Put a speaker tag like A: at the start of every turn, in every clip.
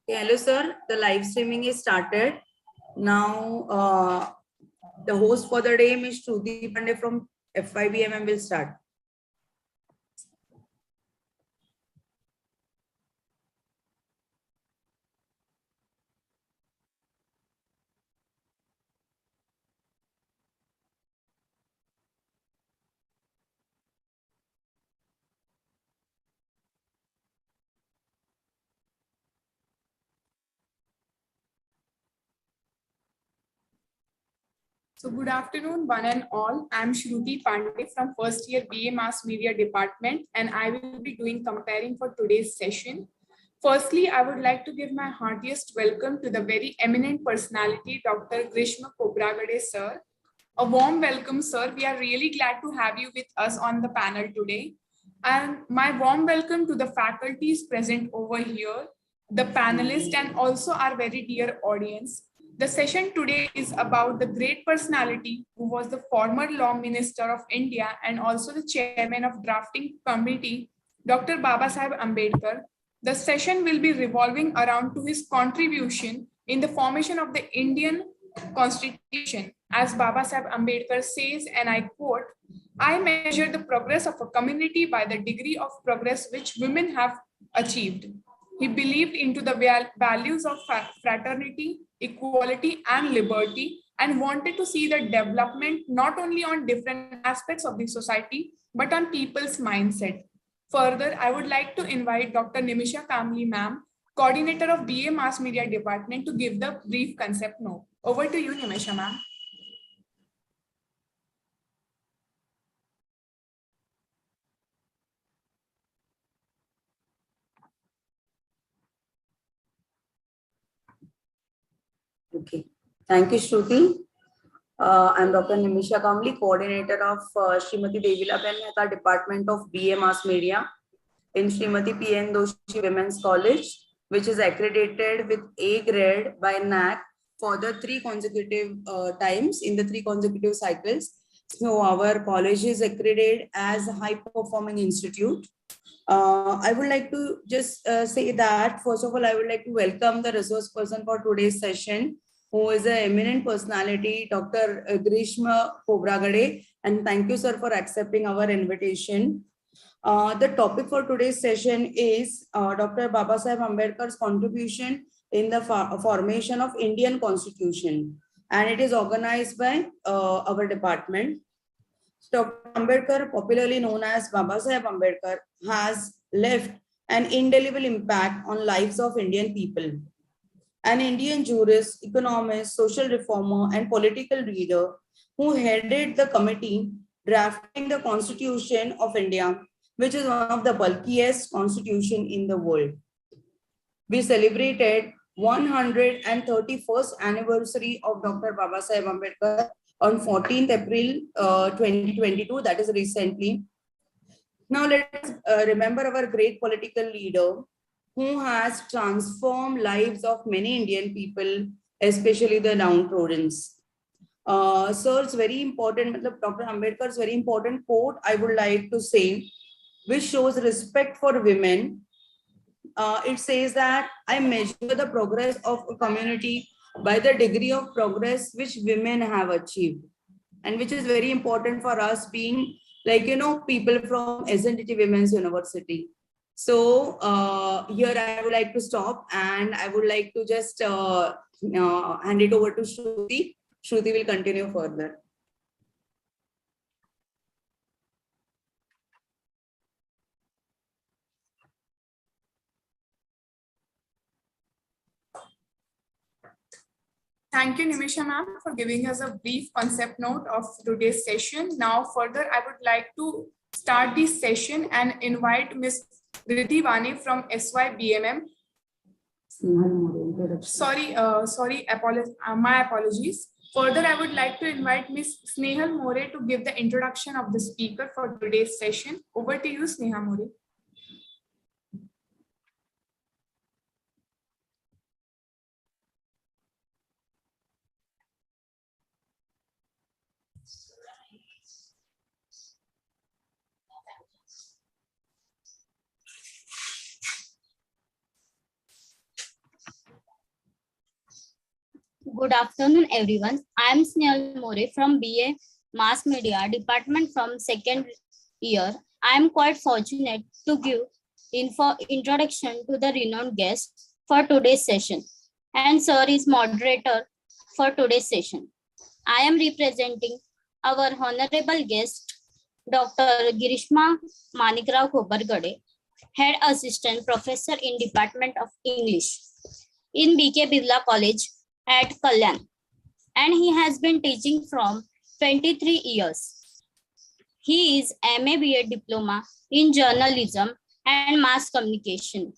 A: Okay, hello, sir. The live streaming is started. Now, the host for the day, Ms. Shruti Pandey from FIBMM will start.
B: So good afternoon, one and all. I'm Shruti Pandey from first year BA Mass Media Department, and I will be doing comparing for today's session. Firstly, I would like to give my heartiest welcome to the very eminent personality, Dr. Grishma Kobragade, sir. A warm welcome, sir. We are really glad to have you with us on the panel today. And my warm welcome to the faculties present over here, the panelists, and also our very dear audience. The session today is about the great personality who was the former Law Minister of India and also the chairman of drafting committee, Dr. Babasaheb Ambedkar. The session will be revolving around to his contribution in the formation of the Indian Constitution. As Babasaheb Ambedkar says, and I quote, "I measure the progress of a community by the degree of progress which women have achieved." He believed into the values of fraternity, equality, and liberty, and wanted to see the development not only on different aspects of the society, but on people's mindset. Further, I would like to invite Dr. Nimisha Kamble, ma'am, coordinator of BA Mass Media Department, to give the brief concept note. Over to you, Nimisha, ma'am.
A: Okay. Thank you, Shruti. I'm Dr. Nimisha Kamble, coordinator of Srimati Devilaben Mehta Department of BA Mass Media in Srimati P.N. Doshi Women's College, which is accredited with A grade by NAC for the 3 consecutive times in the 3 consecutive cycles. So our college is accredited as a high performing institute. I would like to just say that, first of all, I would like to welcome the resource person for today's session, who is an eminent personality, Dr. Grishma Kobragade. And thank you, sir, for accepting our invitation. The topic for today's session is Dr. Babasaheb Ambedkar's contribution in the formation of Indian Constitution. And it is organized by our department. Dr. Ambedkar, popularly known as Babasaheb Ambedkar, has left an indelible impact on lives of Indian people. An Indian jurist, economist, social reformer, and political leader who headed the committee drafting the Constitution of India, which is one of the bulkiest constitution in the world. We celebrated 131st anniversary of Dr. Babasaheb Ambedkar on 14th April 2022, that is recently. Now let's remember our great political leader who has transformed lives of many Indian people, especially the downtrodden. Sir's very important, Dr. Ambedkar's very important quote I would like to say, which shows respect for women. It says that I measure the progress of a community by the degree of progress which women have achieved, and which is very important for us being people from SNDT Women's University. So here I would like to stop, and I would like to just hand it over to Shruti. Shruti will continue further.
B: Thank you, Nimisha ma'am, for giving us a brief concept note of today's session. Now, further, I would like to start this session and invite Ms. Riddhi Vani from SYBMM. My apologies. Further, I would like to invite Ms. Snehal More to give the introduction of the speaker for today's session. Over to you, Sneha More.
C: Good afternoon, everyone. I am Snehal More from BA Mass Media Department from second year. I am quite fortunate to give introduction to the renowned guest for today's session. And sir is moderator for today's session. I am representing our honorable guest, Dr. Girishma Manikrao Khobargade, Head Assistant Professor in Department of English in BK Birla College at Kalyan. And he has been teaching from 23 years. He is MA BA Diploma in Journalism and Mass Communication,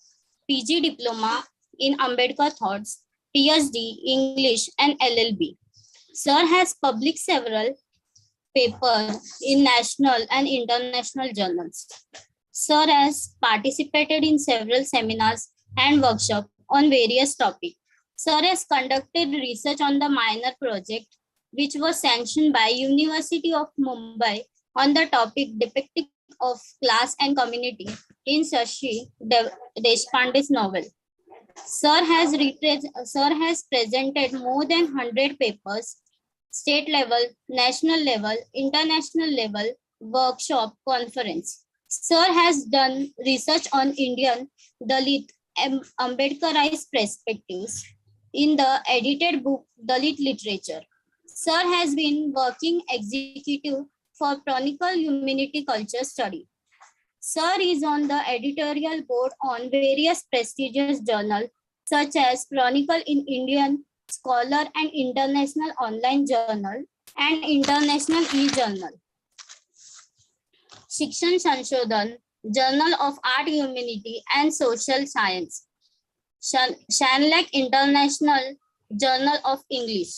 C: PG Diploma in Ambedkar Thoughts, PhD English and LLB. Sir has published several papers in national and international journals. Sir has participated in several seminars and workshops on various topics. Sir has conducted research on the minor project, which was sanctioned by University of Mumbai on the topic depicting of class and community in Shashi Deshpande's novel. Sir has presented more than 100 papers, state level, national level, international level, workshop, conference. Sir has done research on Indian Dalit Ambedkarite perspectives in the edited book Dalit Literature. Sir has been working executive for Chronicle Humanity Culture Study. Sir is on the editorial board on various prestigious journals such as Chronicle in Indian Scholar and International Online Journal and International E-Journal. Shikshan Sanshodhan, Journal of Art, Humanity and Social Science. Shanlek International Journal of English.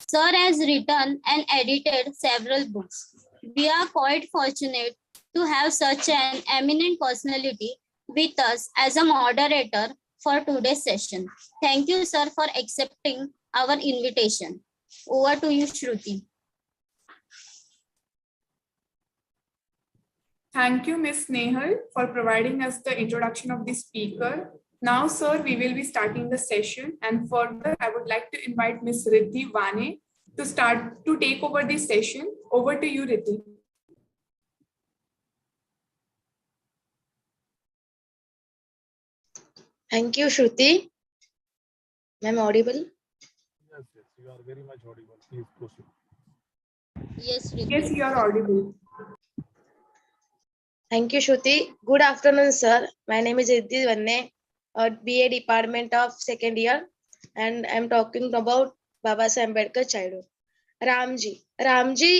C: Sir has written and edited several books. We are quite fortunate to have such an eminent personality with us as a moderator for today's session. Thank you, sir, for accepting our invitation. Over to you, Shruti.
B: Thank you, Ms. Nehal, for providing us the introduction of the speaker. Now, sir, we will be starting the session, and further, I would like to invite Ms. Riddhi Vane to take over the session. Over to you, Riddhi.
D: Thank you, Shruti. Am I audible?
E: Yes, you are very much audible. Please proceed.
C: Yes, Riddhi.
B: Yes, you are audible.
D: Thank you, Shruti. Good afternoon, sir. My name is Riddhi Vane, BA Department of second year, and I'm talking about Babasaheb Ambedkar childhood. Ramji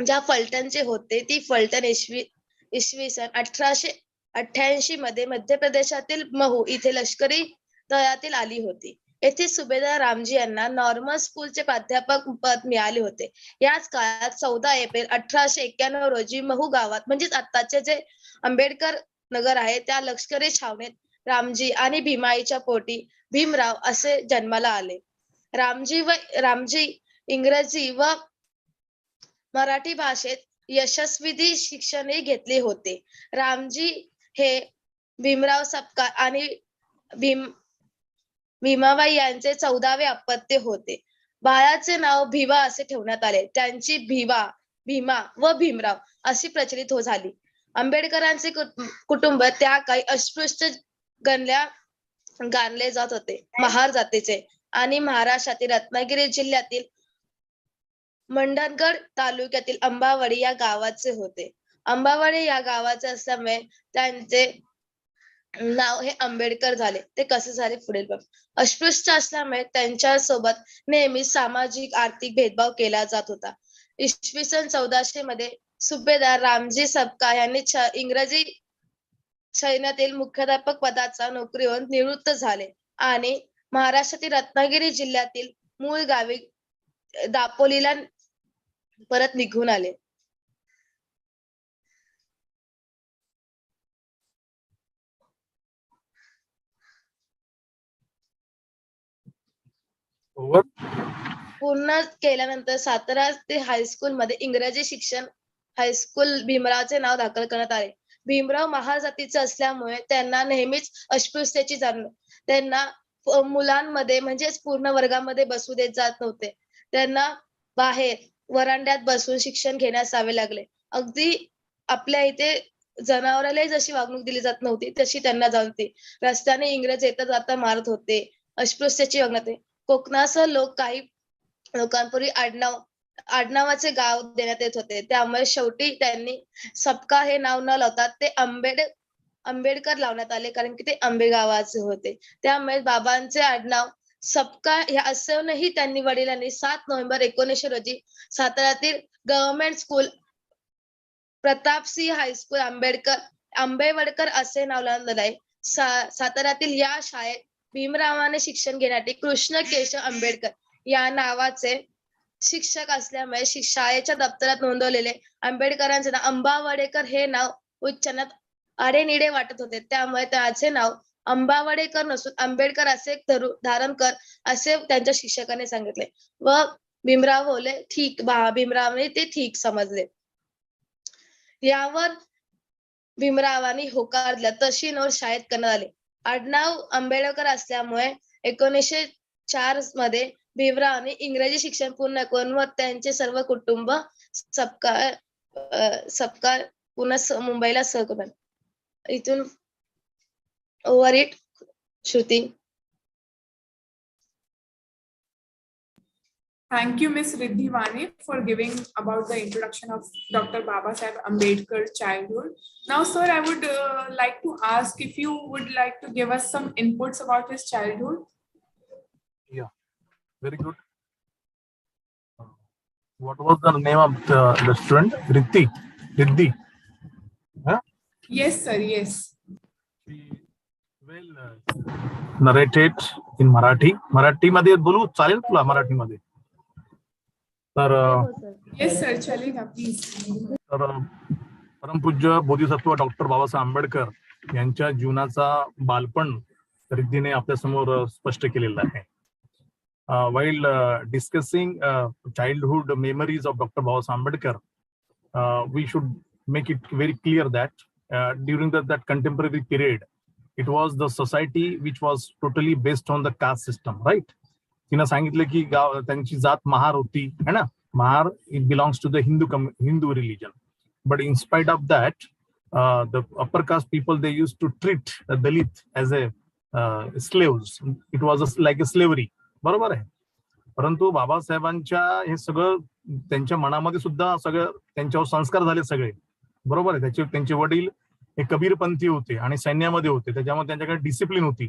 D: ज्या फलटणचे होते ती फलटण इसवी सन 1888 मध्ये मध्य प्रदेशातील महू इथे लष्करी तळातील आली होती. येथे सुभेदार रामजी यांना नॉर्मल स्कूलचे प्राध्यापक पद मिळाले होते. याच काळात 14 एप्रिल 1891 रोजी महू गावात म्हणजेच आताचे जे आंबेडकर नगर आहे त्या लष्करी छावणीत रामजी आणि भीमाईच्या पोटी भीमराव असे जन्माला आले. रामजी इंग्रजी व मराठी भाषेत यशस्वी शिक्षणही घेतले होते. रामजी हे भीमराव सपकाळ आणि भीमाबाई यांचे 14वे अपत्य होते. बाळाचे नाव भिवा असे ठेवण्यात आले. त्यांची भीमा व भीमराव अशी प्रचलित झाली. आंबेडकरांचे कुटुंब त्या काही अस्पृश्य गणले जात होते. महार जातीचे आणि महाराष्ट्रातील रत्नागिरी जिल्ह्यातील मंडणगड तालुक्यातील अंबावडी या गावाचे होते. अंबावडी या गावाचे असल्यामुळे त्यांचे नाव हे आंबेडकर झाले. ते कसे झाले पुढील बघ. अस्पृश्य असल्यामुळे त्यांच्या सोबत नेहमी सामाजिक आर्थिक भेदभाव केला जात होता. इसवी सन 1400 मध्ये सुभेदार रामजी सपकाळ यांनी इंग्रजी सैन्यातील मुख्याध्यापक पदाचा नोकरीवरून निवृत्त झाले आणि महाराष्ट्रातील रत्नागिरी जिल्ह्यातील मूळ गावी दापोलीला परत निघून आले. पूर्ण केल्यानंतर सातारा ते हायस्कूल मध्ये इंग्रजी शिक्षण हायस्कूल भीमरावचे नाव दाखल करण्यात आले. भीमराव महार जातीचे असल्यामुळे त्यांना नेहमीच अस्पृश्यतेची जाणीव. त्यांना मुलांमध्ये म्हणजेच पूर्ण वर्गामध्ये बसू देत जात नव्हते. त्यांना बाहेर वरांड्यात बसून शिक्षण घेण्यास जावे लागले. अगदी आपल्या इथे जनावरालाही जशी वागणूक दिली जात नव्हती तशी त्यांना जाणते. रस्त्याने इंग्रज येता जाता मारत होते. अस्पृश्याची वागणते. कोकणासह काही लोकांपूर्वी आडनावाचे गाव देण्यात येत होते. त्यामुळे शेवटी त्यांनी सबका हे नाव न लावता ते आंबेडकर लावण्यात आले, कारण की ते आंबे गावाचे होते. त्यामुळे बाबांचे आडनाव सबका हे असूनही त्यांनी वडिलांनी 7 नोव्हेंबर 1900 रोजी साताऱ्यातील गव्हर्नमेंट स्कूल प्रतापसिंह हायस्कूल आंबेवडकर असे नाव लावण्यात आले. साताऱ्यातील या शाळेत भीमरावाने शिक्षण घेण्यासाठी कृष्ण केशव आंबेडकर या नावाचे शिक्षक असल्यामुळे शाळेच्या दप्तरात नोंदवलेले आंबेडकरांचे नाव अंबावडेकर हे नाव उच्चारण्यात आडेनिडे वाटत होते. त्यामुळे त्याचे नाव अंबावडेकर नसून आंबेडकर असे धारण कर असे त्यांच्या शिक्षकाने सांगितले व भीमराव बोलले ठीक. भीमरावने ते ठीक समजले. यावर भीमरावांनी होकार दिला. तशी नोंद शाळेत करण्यात आली. आडनाव आंबेडकर असल्यामुळे 1904 मध्ये भीमरावांनी इंग्रजी शिक्षण पूर्ण करून व त्यांचे सर्व कुटुंब सबका पुन्हा मुंबईला सहकुटुंब. इथून over it Shruti.
B: Thank you, Ms. Riddhi Vane, for giving about the introduction of Dr. Babasaheb Ambedkar's childhood. Now, sir, I would like to ask if you would like to give us some inputs about his childhood.
E: Yeah, very good. What was the name of the student? Riddhi. Huh?
B: Yes, sir. Yes.
E: She narrated in Marathi. Marathi मध्ये बोलू चालेल तुला मराठी मध्ये? तर
B: Yes, sir. चलेगा please.
E: तर परमपूज्य Bodhisattva doctor Babasaheb Ambedkar यांच्या जीवनाचा बालपण रिद्धीने आपल्या समोर स्पष्ट केलेला आहे. While discussing childhood memories of Dr. Babasaheb Ambedkar, we should make it very clear that during that contemporary period, it was the society which was totally based on the caste system, right? तिनं सांगितलं की त्यांची जात महार होती है ना. Mahar it belongs to the Hindu religion, but in spite of that the upper caste people, they used to treat the Dalit as a slaves. It was like a slavery. बरोबर आहे. परंतु बाबासाहेबांच्या हे सगळं त्यांच्या मनामध्ये सुद्धा सगळं त्यांच्यावर संस्कार झाले सगळे. बरोबर आहे. त्यांचे वडील हे कबीरपंथी होते आणि सैन्यामध्ये होते. त्याच्यामुळे त्यांच्याकडे डिसिप्लिन होती.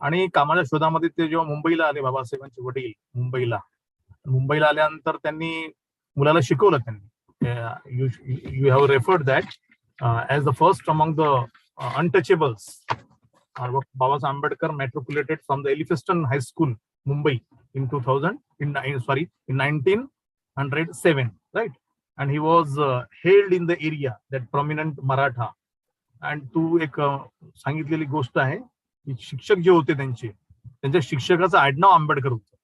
E: आणि कामाच्या शोधामध्ये ते जेव्हा मुंबईला आले बाबासाहेबांचे वडील मुंबईला आल्यानंतर त्यांनी मुलाला शिकवलं. त्यांनी you have referred that as the first among the untouchables. Babasaheb Ambedkar matriculated from the Elphinstone High School, Mumbai, in 1907, right? And he was hailed in the area, that prominent Maratha. And तू एक सांगितलेली गोष्ट आहे की शिक्षक जे होते त्यांच्या शिक्षकाचं आडनाव आंबेडकर होतं.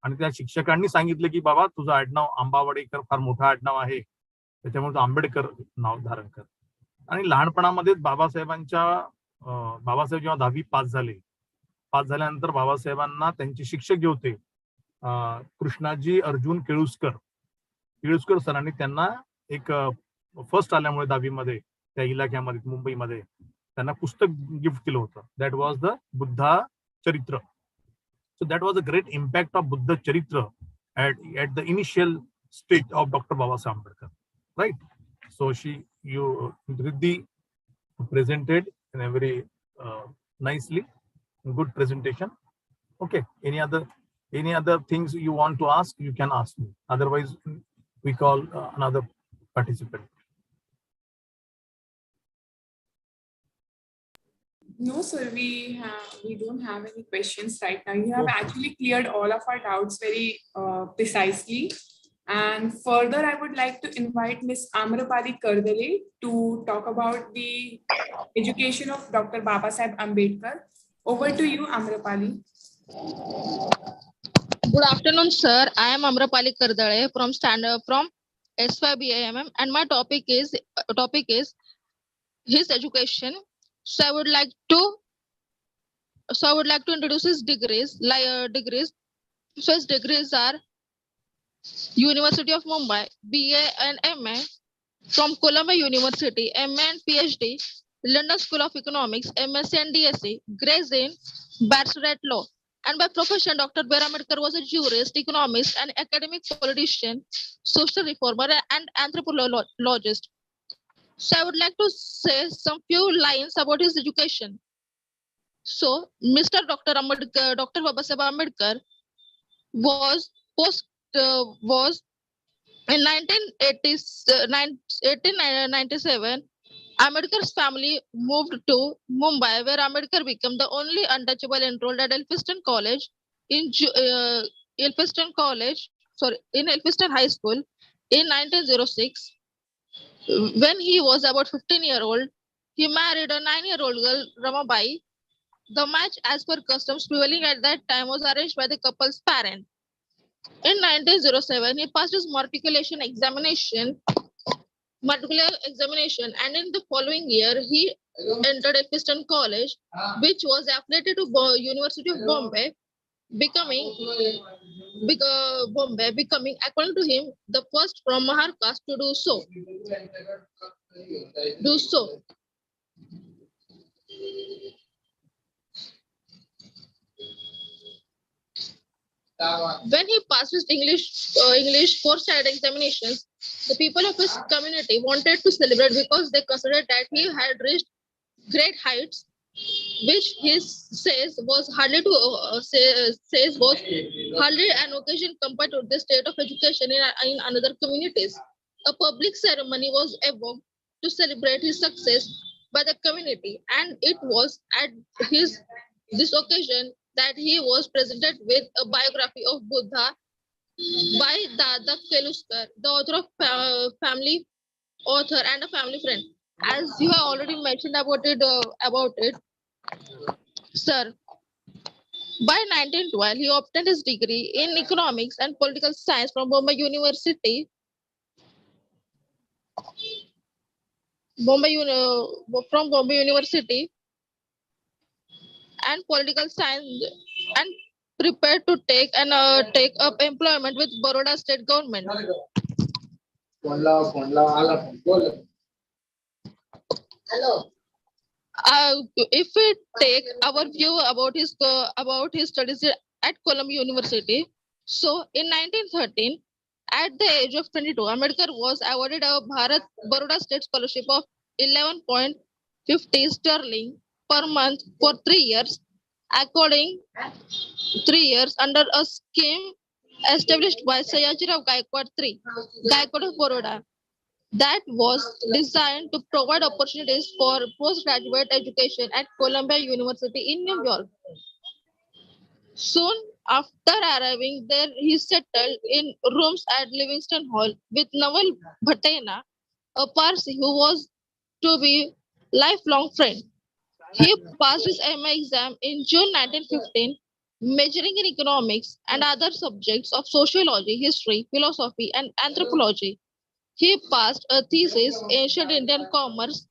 E: आणि त्या शिक्षकांनी सांगितलं की बाबा तुझं आडनाव अंबावडेकर फार मोठं आडनाव आहे, त्याच्यामुळे तू आंबेडकर नाव धारण कर. आणि लहानपणामध्ये बाबासाहेब जेव्हा 10वी पास झाल्यानंतर बाबासाहेबांना त्यांचे शिक्षक जे होते कृष्णाजी अर्जुन केळुस्कर सरांनी त्यांना एक फर्स्ट आल्यामुळे 10वी मध्ये त्या इलाक्यामध्ये मुंबईमध्ये त्यांना पुस्तक गिफ्ट केलं होतं. That was the Buddha Charitra. So that was a great impact of Buddha Charitra at the initial stage of doctor Babasaheb Ambedkar, right? So Riddhi presented in a very nicely, good presentation. Okay, any other things you want to ask, you can ask me. Otherwise we call another participant.
B: No, sir, we don't have any questions right now. You have actually cleared all of our doubts very precisely. And further, I would like to invite Ms. Amrapali Kardale to talk about the education of Dr. Babasaheb Ambedkar. Over to you, Amrapali.
F: Good afternoon, sir. I am Amrapali Kardale from S5BAMM, and my topic is his education. So I would like to So I would like to introduce his degrees. So his degrees are University of Mumbai, BA and MA from Columbia University, MA and PhD, London School of Economics, MSc and DSc, Gray's Inn, Bachelor at Law. And by profession, Dr. B. R. Ambedkar was a jurist, economist, and academic politician, social reformer, and anthropologist. So I would like to say some few lines about his education. So Mr. Dr. Ambedkar, Dr. Babasaheb Ambedkar was was in 1897. Ambedkar's family moved to Mumbai, where Ambedkar became the only untouchable enrolled at Elphinstone College in Elphinstone High School in 1906. When he was about 15-year-old, he married a 9-year-old girl, Ramabai. The match, as per customs prevailing at that time, was arranged by the couple's parent. In 1907, he passed his matricular examination, and in the following year, he entered Elphinstone College, which was affiliated to University of Bombay, becoming, according to him, the first from Mahar caste to do so. When he passed his English four-sided examinations, the people of his community wanted to celebrate because they considered that he had reached great heights, which he says was hardly an occasion compared to the state of education in other communities. A public ceremony was evoked to celebrate his success by the community, and it was at this occasion that he was presented with a biography of Buddha by Dada Keluskar, the author of family author and a family friend. As you have already mentioned about it, sir. By 1912, he obtained his degree in economics and political science from Bombay University. From Bombay University and political science, and prepared to take up employment with Baroda state government. Hello. If we take our view about his studies at Columbia University, so in 1913, at the age of 22, Ambedkar was awarded a Baroda State Scholarship of 11.50 sterling per month for 3 years, under a scheme established by Sayajirao Gaikwad III, Gaikwad of Baroda, that was designed to provide opportunities for postgraduate education at Columbia University in New York. Soon after arriving there, he settled in rooms at Livingston Hall with Naval Bhatena, a Parsi who was to be lifelong friend. He passed his MA exam in June 1915, majoring in economics and other subjects of sociology, history, philosophy, and anthropology. He passed a thesis, Ancient Indian Commerce.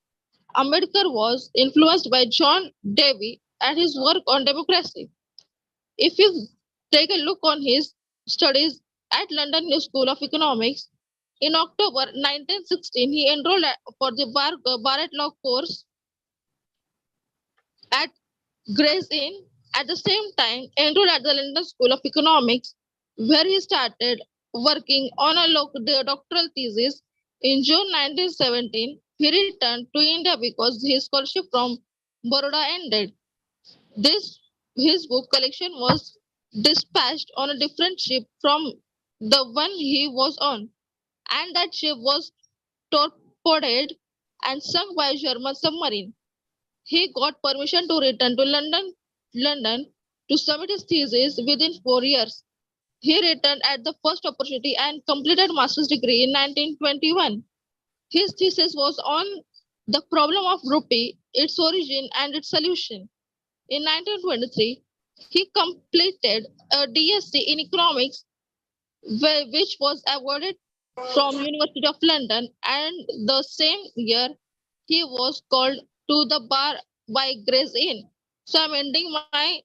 F: Ambedkar was influenced by John Dewey and his work on democracy. If you take a look on his studies at London New School of Economics, in October 1916, he enrolled for the bar at law course at Gray's Inn. At the same time, enrolled at the London School of Economics, where he started working on a doctoral thesis. In June 1917, he returned to India because his scholarship from Baroda ended. His book collection was dispatched on a different ship from the one he was on, and that ship was torpedoed and sunk by a German submarine. He got permission to return to London to submit his thesis within 4 years. He returned at the first opportunity and completed master's degree in 1921. His thesis was on the problem of rupee, its origin and its solution. In 1923, he completed a DSc in economics, which was awarded from University of London, and the same year he was called to the bar by Gray's Inn. So I'm ending my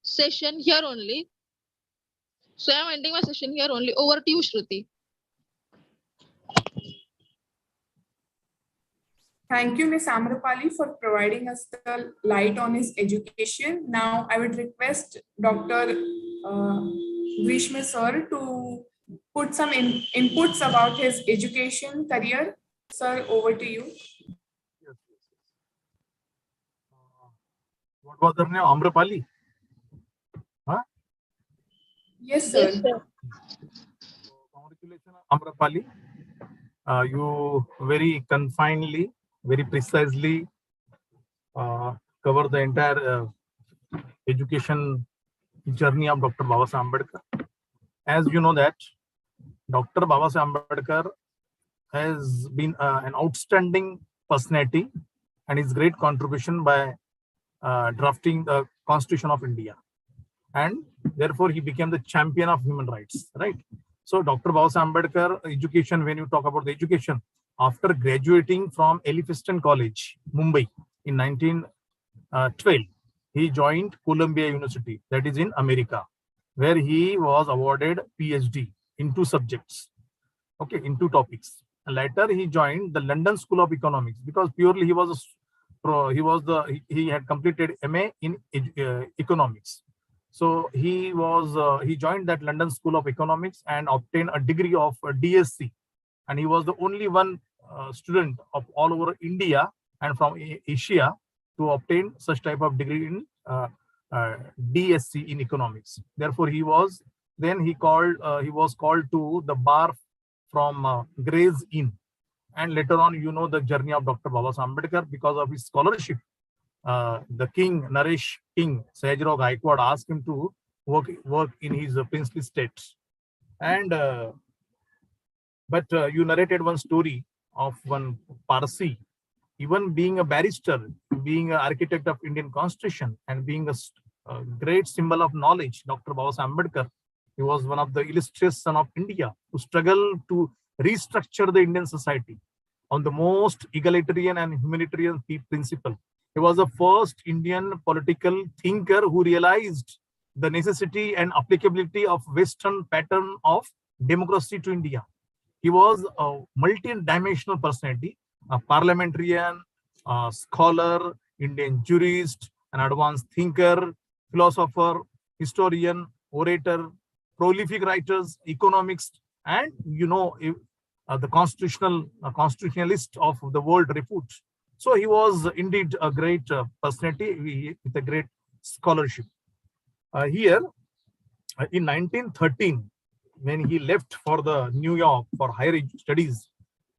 F: session here only. Over to you, Shruti.
B: Thank you, Ms. Amrapali, for providing us the light on his education. Now, I would request Dr. Grishma sir to put some inputs about his education career. Sir, over to you.
E: Yes. What was her name? Amrapali? Huh?
B: Yes, sir.
E: Congratulations, Amrapali. You very confinedly, very precisely cover the entire education journey of Dr. Babasaheb Ambedkar. As you know that Dr. Babasaheb Ambedkar has been an outstanding personality and his great contribution by drafting the Constitution of India. And therefore, he became the champion of human rights, right? So Dr. Babasaheb Ambedkar, education, when you talk about the education, after graduating from Elphinstone College, Mumbai in 1912, he joined Columbia University, that is in America, where he was awarded PhD in 2 subjects, okay, in 2 topics. And later he joined the London School of Economics because purely he had completed MA in economics. So he joined that London School of Economics and obtained a degree of DSc, and he was the only one student of all over India and from Asia to obtain such type of degree in DSc in economics. Therefore, he was called to the bar from Gray's Inn, and later on, you know the journey of Dr. Babasaheb Ambedkar because of his scholarship. The king, Naresh King, Sayajirao Gaikwad asked him to work in his princely states. And but you narrated one story of one Parsi, even being a barrister, being an architect of Indian Constitution, and being a great symbol of knowledge, Dr. Babasaheb Ambedkar. He was one of the illustrious son of India who struggled to restructure the Indian society on the most egalitarian and humanitarian principle. He was the first Indian political thinker who realized the necessity and applicability of Western pattern of democracy to India. He was a multi-dimensional personality, a parliamentarian, a scholar, Indian jurist, an advanced thinker, philosopher, historian, orator, prolific writers, economics, and the constitutionalist of the world repute. So he was indeed a great personality with a great scholarship. Here, in 1913, when he left for the New York for higher studies,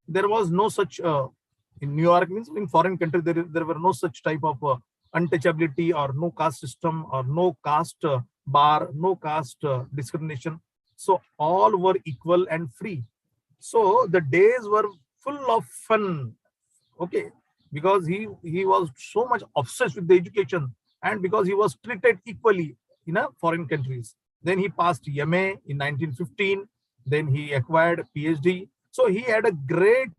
E: there was no such, in New York means in foreign country, there were no such type of untouchability or no caste system or no caste bar, no caste discrimination. So all were equal and free. So the days were full of fun, okay, because he was so much obsessed with the education and because he was treated equally in foreign countries. Then he passed MA in 1915. Then he acquired PhD. So he had a great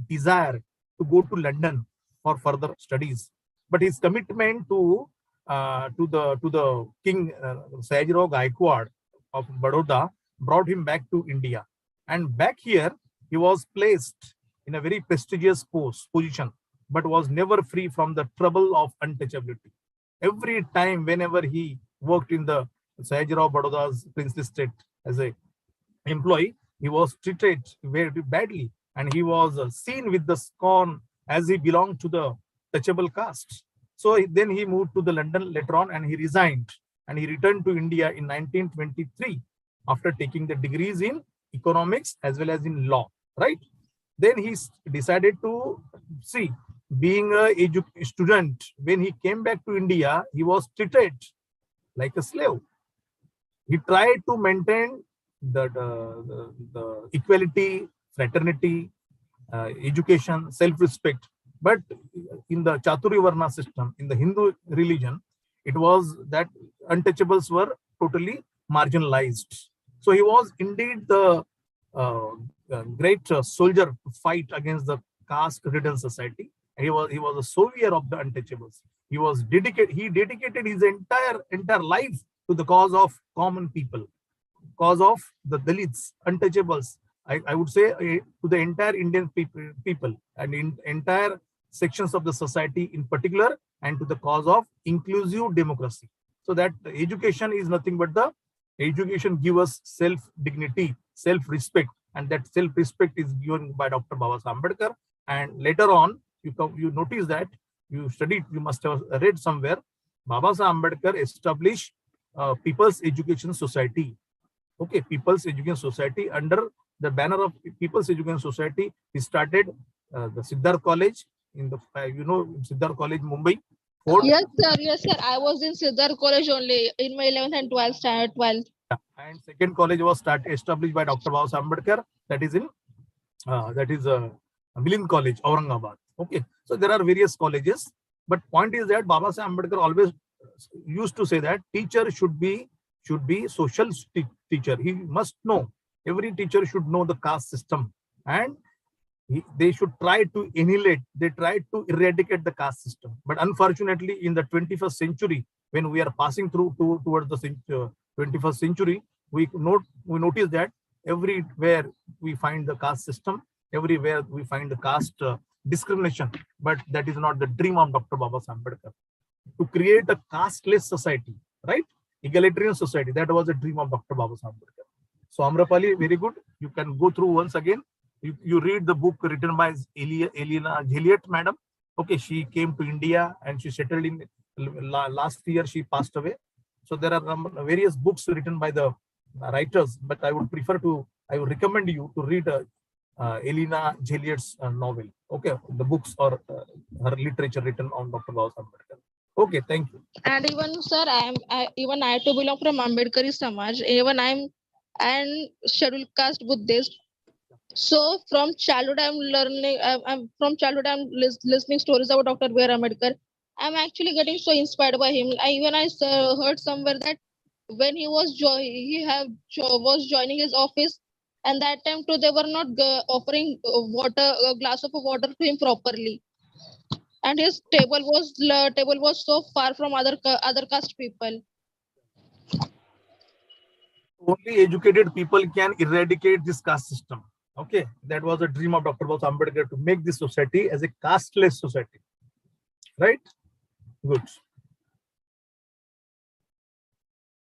E: desire to go to London for further studies. But his commitment to the King Sayajirao Gaikwad of Baroda brought him back to India. And back here, he was placed in a very prestigious position, but was never free from the trouble of untouchability. Every time, whenever he worked in the Sayajirao Baroda's princely state as a employee, he was treated very badly, and he was seen with the scorn as he belonged to the touchable caste. So then he moved to the London later on, and he resigned, and he returned to India in 1923 after taking the degrees in economics as well as in law, right? Then he decided to see, being a student, when he came back to India, he was treated like a slave. He tried to maintain the equality, fraternity, education, self-respect. But in the Chaturi Varna system, in the Hindu religion, it was that untouchables were totally marginalized. So he was indeed the great soldier to fight against the caste-ridden society. He was a savior of the untouchables. He dedicated his entire life to the cause of common people, cause of the Dalits, untouchables. I would say to the entire Indian people and in entire sections of the society in particular, and to the cause of inclusive democracy. So that education is nothing but the education gives us self-dignity, self-respect, and that self-respect is given by Dr. Babasaheb Ambedkar. And later on, you notice that you studied, you must have read somewhere, Babasaheb Ambedkar established People's Education Society. Okay, People's Education Society. Under the banner of People's Education Society, he started the Siddharth College in the Siddharth College, Mumbai.
F: Yes, sir. I was in Siddharth College only in my 11th and 12th standard. 12th.
E: And second college was established by Dr. Babasaheb Ambedkar. That is in Milind College, Aurangabad. Okay, so there are various colleges, but point is that Babasaheb Ambedkar always used to say that teacher should be social teacher. He must know. Every teacher should know the caste system, and they should try to annihilate. They try to eradicate the caste system. But unfortunately, in the 21st century, when we are passing through towards the 21st century, we notice that everywhere we find the caste system. Everywhere we find the caste discrimination. But that is not the dream of Dr. Babasaheb Ambedkar. To create a casteless society, right? Egalitarian society. That was the dream of Dr. Babasaheb Ambedkar. So Amrapali, very good. You can go through once again. You read the book written by Elena Gilliot, madam. Okay, she came to India and she settled in last year. She passed away. So there are various books written by the writers, but I would recommend you to read Elena Gilliot's novel. Okay, the books or her literature written on Dr. Babasaheb Ambedkar. Okay, thank you.
F: And even sir, I too belong from Ambedkari Samaj. Even I'm an scheduled caste Buddhist. So from childhood, I'm learning. I'm listening stories about Dr. B.R. Ambedkar. I'm actually getting so inspired by him. I heard somewhere that when he was joining his office, and that time too they were not offering a glass of water to him properly, and his table was so far from other caste people.
E: Only educated people can eradicate this caste system. Okay, that was a dream of Dr. Babasaheb Ambedkar, to make this society as a casteless society. Right? Good.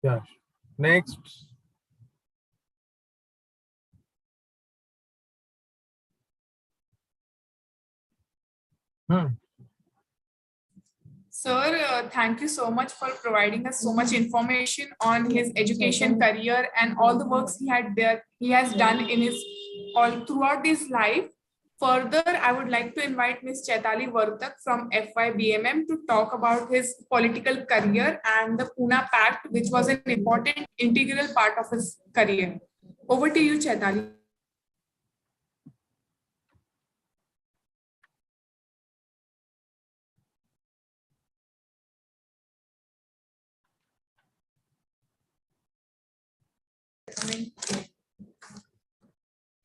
E: Yeah. Next.
B: Sir, thank you so much for providing us so much information on his education career and all the works he has done in his all throughout his life. Further, I would like to invite Ms. Chaitali Vartak from FYBMM to talk about his political career and the Pune Pact, which was an important integral part of his career. Over to you, Chaitali.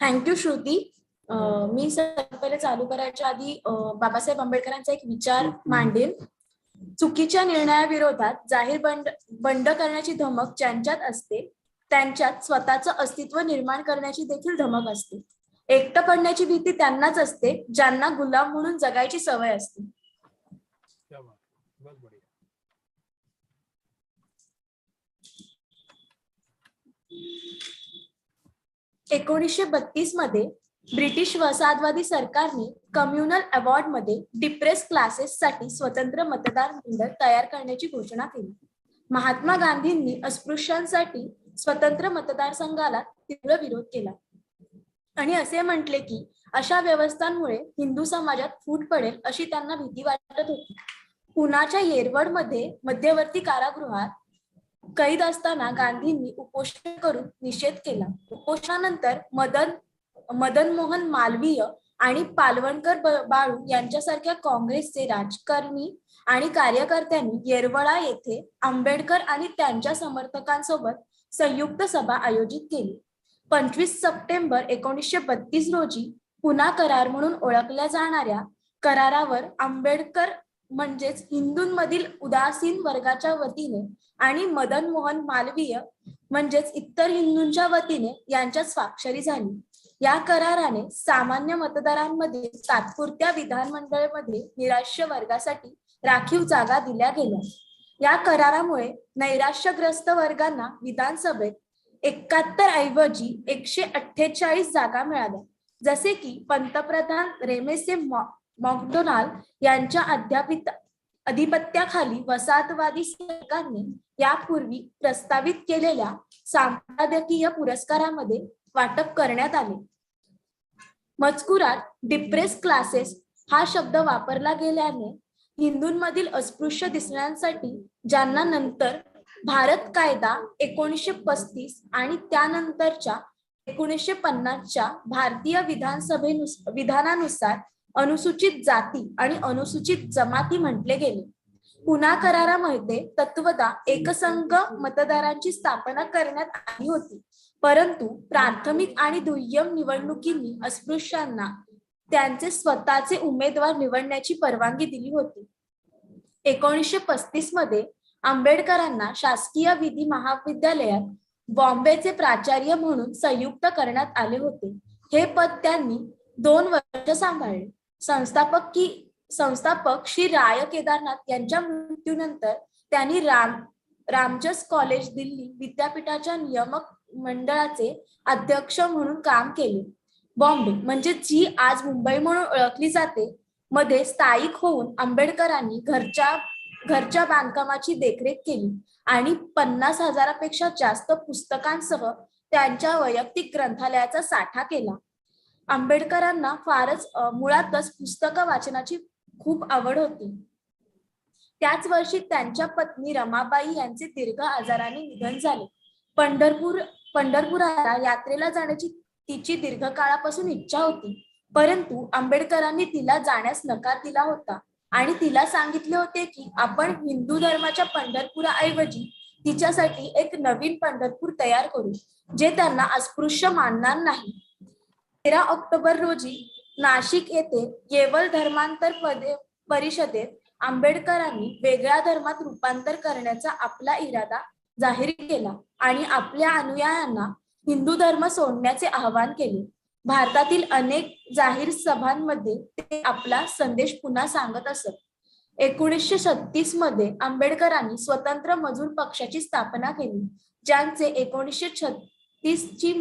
G: Thank you Shruti. मी पहिले चालू करायच्या आधी बाबासाहेब आंबेडकरांचा एक विचार मांडेल. चुकीच्या निर्णयाविरोधात जाहीर बंड करण्याची धमक ज्यांच्यात असते त्यांच्यात स्वतःचं अस्तित्व निर्माण करण्याची देखील धमक असते. एकटं पडण्याची भीती त्यांनाच असते ज्यांना गुलाम म्हणून जगायची सवय असते. 1932 मध्ये ब्रिटिश वसाहतवादी सरकारने कम्युनल अवॉर्ड मध्ये डिप्रेस क्लासेस साठी स्वतंत्र मतदार मंडळ तयार करण्याची घोषणा केली. महात्मा गांधींनी अस्पृश्यांसाठी स्वतंत्र मतदारसंघाला तीव्र विरोध केला आणि असे म्हटले की अशा व्यवस्थांमुळे हिंदू समाजात फूट पडेल अशी त्यांना भीती वाटत होती. पुण्याच्या येरवडमध्ये मध्यवर्ती कारागृहात कैद असताना गांधींनी उपोषण करून निषेध केला. उपोषणानंतर मदन मोहन मालवीय आणि पालवणकर बाळू यांच्यासारख्या काँग्रेसचे राजकारणी आणि कार्यकर्त्यांनी येरवडा येथे आंबेडकर आणि त्यांच्या समर्थकांसोबत संयुक्त सभा आयोजित केली. 25 सप्टेंबर 1932 रोजी पुणा करार म्हणून ओळखल्या जाणाऱ्या करारावर आंबेडकर म्हणजेच हिंदूंमधील उदासीन वर्गाच्या वतीने आणि मदन मोहन मालवीय म्हणजेच इतर हिंदूंच्या वतीने यांच्यात स्वाक्षरी झाली. या कराराने सामान्य मतदारांमध्ये तात्पुरत्या विधानमंडळामध्ये निराश्य वर्गासाठी राखीव जागा दिल्या गेल्या. या करारामुळे नैराश्यग्रस्त वर्गांना विधानसभेत 71 ऐवजी 148 जागा मिळाल्या. जसे की पंतप्रधान रेमेसे मॅकडोनाल्ड यांच्या अधिपत्याखाली वसाहतवादी सरकारने यापूर्वी प्रस्तावित केलेल्या संपादकीय पुरस्कारामध्ये वाटप करण्यात आले. मजकुरात डिप्रेस क्लासेस हा शब्द वापरला गेल्याने हिंदूंमधील अस्पृश्य दिसण्यासाठी ज्यांना नंतर भारत कायदा 1935 आणि त्यानंतरच्या 1950च्या भारतीय विधानानुसार अनुसूचित जाती आणि अनुसूचित जमाती म्हटले गेले. पुन्हा करारामध्ये तत्वदा एकसंघ मतदारांची स्थापना करण्यात आली होती, परंतु प्राथमिक आणि दुय्यम निवडणुकींनी अस्पृश्यांना त्यांचे स्वतःचे उमेदवार निवडण्याची परवानगी दिली होती. 1935 मध्ये आंबेडकरांना शासकीय विधी महाविद्यालयात बॉम्बेचे प्राचार्य म्हणून संयुक्त करण्यात आले होते. हे पद त्यांनी 2 वर्ष सांभाळले. संस्थापक श्री राय केदारनाथ यांच्या मृत्यूनंतर त्यांनी रामजस कॉलेज दिल्ली विद्यापीठाच्या नियामक मंडळाचे अध्यक्ष म्हणून काम केले. बॉम्बे म्हणजे जी आज मुंबई म्हणून ओळखली जाते मध्ये स्थायिक होऊन आंबेडकरांनी घरच्या बांधकामाची देखरेख केली आणि 50,000पेक्षा जास्त पुस्तकांसह त्यांच्या वैयक्तिक ग्रंथालयाचा साठा केला. आंबेडकरांना मुळातच पुस्तकं वाचनाची खूप आवड होती. त्याच वर्षी त्यांच्या पत्नी रमाबाई यांचे दीर्घ आजाराने निधन झाले. पंढरपुराला यात्रेला जाण्याची तिची दीर्घकाळापासून इच्छा होती, परंतु आंबेडकरांनी तिला जाण्यास नकार दिला होता आणि तिला सांगितले होते की आपण हिंदू धर्माच्या पंढरपुराऐवजी तिच्यासाठी एक नवीन पंढरपूर तयार करू, जे त्यांना अस्पृश्य मानणार नाही. 13 ऑक्टोबर रोजी नाशिक येथे येवल धर्मांतर परिषदेत आंबेडकरांनी वेगळ्या धर्मात रूपांतर करण्याचा आपला इरादा जाहीर केला आणि आपल्या अनुयायांना हिंदू धर्म सोडण्याचे आवाहन केले. भारतातील अनेक जाहीर सभांमध्ये ते आपला संदेश पुन्हा सांगत असत. 1936 मध्ये आंबेडकरांनी स्वतंत्र मजूर पक्षाची स्थापना केली, ज्यांचे 1936 ची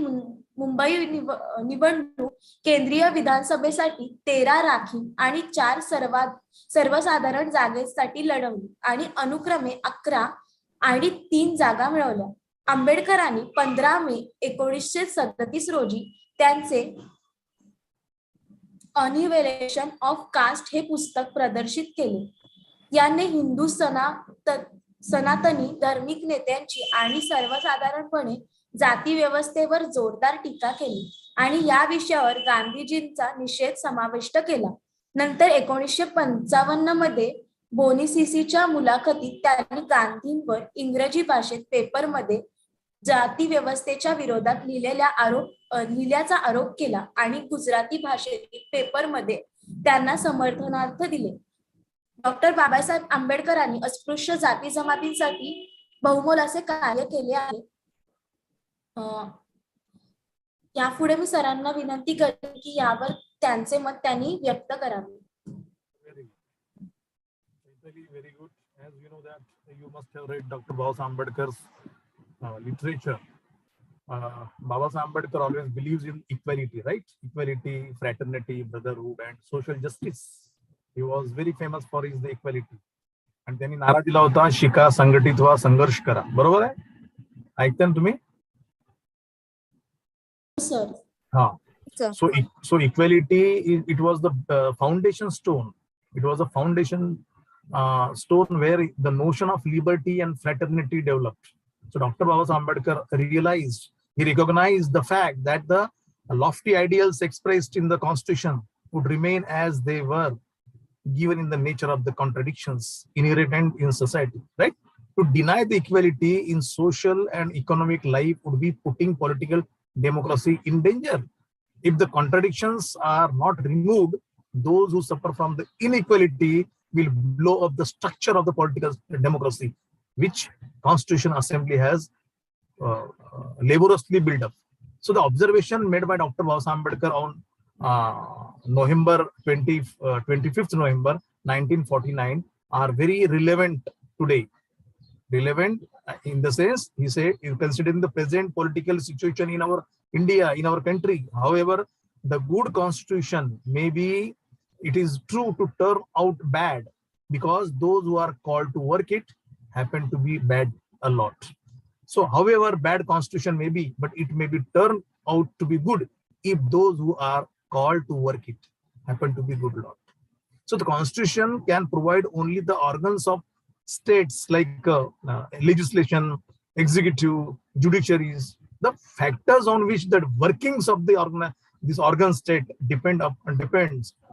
G: मुंबई निवडणूक केंद्रीय विधानसभेसाठी 13 राखीव आणि 4 सर्वसाधारण जागेसाठी लढवली आणि अनुक्रमे 11 आणि 3 जागा मिळवल्या. आंबेडकरांनी 15 मे 1937 रोजी त्यांचे अनिव्हिलेशन ऑफ कास्ट हे पुस्तक प्रदर्शित केले. याने हिंदू सनातनी धार्मिक नेत्यांची आणि सर्वसाधारणपणे जाती व्यवस्थेवर जोरदार टीका केली आणि या विषयावर गांधीजींचा निषेध समाविष्ट केला. नंतर 1955 मध्ये बोनिसीसीच्या मुलाखतीत त्यांनी गांधींवर इंग्रजी भाषेत पेपरमध्ये जाती व्यवस्थेच्या विरोधात लिहिल्याचा आरोप केला आणि गुजराती भाषेतील पेपरमध्ये त्यांना समर्थनार्थ दिले. डॉक्टर बाबासाहेब आंबेडकरांनी अस्पृश्य जाती जमातींसाठी बहुमोलाचे कार्य केले आहे. यापुढे मी सरांना विनंती करेन की यावर त्यांचे मत त्यांनी व्यक्त करावे.
E: Very good. As you know that you must have read Dr. Babasaheb Ambedkar's literature. Babasaheb Ambedkar always believes in equality, right? Equality, fraternity, brotherhood, and social justice. He was very famous for his equality. आणि त्यांनी नारा दिला होता, शिका, संघटित व्हा, संघर्ष करा. बरोबर आहे? ऐकता ना तुम्ही?
G: Sir.
E: हा. So equality, it was the foundation stone. It was a foundation stone where the notion of liberty and fraternity developed. So Dr. Babasaheb Ambedkar he recognized the fact that the lofty ideals expressed in the Constitution would remain as they were, given in the nature of the contradictions inherent in society, right? To deny the equality in social and economic life would be putting political democracy in danger. If the contradictions are not removed, those who suffer from the inequality will blow up the structure of the political democracy, which Constitution Assembly has laboriously built up. So the observation made by Dr. Babasaheb Ambedkar on November 25th November 1949 are very relevant today. Relevant in the sense, he said, considering the present political situation in our India, in our country. However, the good constitution, maybe it is true to turn out bad, because those who are called to work it happen to be bad a lot. So however bad constitution may be, but it may be turned out to be good if those who are called to work it happen to be good a lot. So the constitution can provide only the organs of states like legislation, executive, judiciaries. The factors on which the workings of the this organ state depends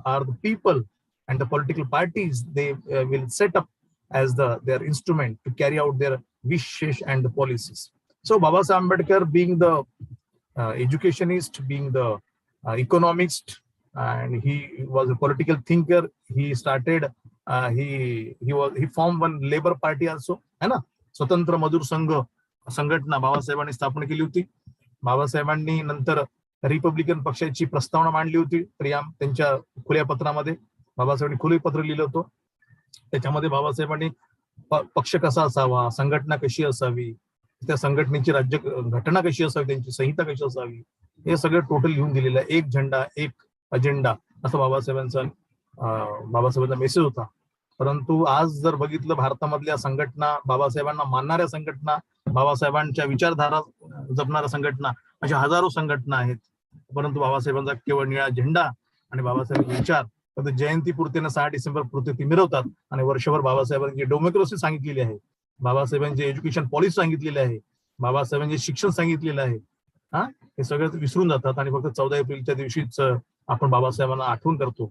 E: are the people and the political parties. They will set up as their instrument to carry out their wishes and the policies. So Babasaheb Ambedkar, being the educationist, being the economist, and he was a political thinker. He started he formed one labor party also, है ना. स्वतंत्र मजूर संघ संघटना बाबासाहेबांनी स्थापन केली होती. बाबासाहेबांनी नंतर रिपब्लिकन पक्षाची प्रस्तावना मांडली होती. त्यांच्या खुल्या पत्रामध्ये बाबासाहेबांनी खुले पत्र लिहिलं होतं. त्याच्यामध्ये बाबासाहेबांनी पक्ष कसा असावा, संघटना कशी असावी, त्या संघटनेची राज्य घटना कशी असावी, त्यांची संहिता कशी असावी, हे सगळं टोटल लिहून दिलेलं आहे. एक झेंडा एक अजेंडा असं बाबासाहेबांचा मेसेज होता. परंतु आज जर बघितलं भारतामधल्या संघटना, बाबासाहेबांना मानणाऱ्या संघटना, बाबासाहेबांच्या विचारधारा जपणाऱ्या संघटना, अशा हजारो संघटना आहेत. परंतु बाबासाहेबांचा केवळ निळा झेंडा आणि बाबासाहेबांचे विचार फक्त जयंतीपुरते 6 डिसेंबर पुरते ती मिरवतात आणि वर्षभर बाबासाहेबांची डेमोक्रेसी सांगितलेली आहे, बाबासाहेबांची एज्युकेशन पॉलिसी सांगितलेली आहे, बाबासाहेबांचे शिक्षण सांगितलेलं आहे, हे सगळं विसरून जातात. आणि फक्त 14 एप्रिलच्या दिवशीच आपण बाबासाहेबांना आठवण करतो.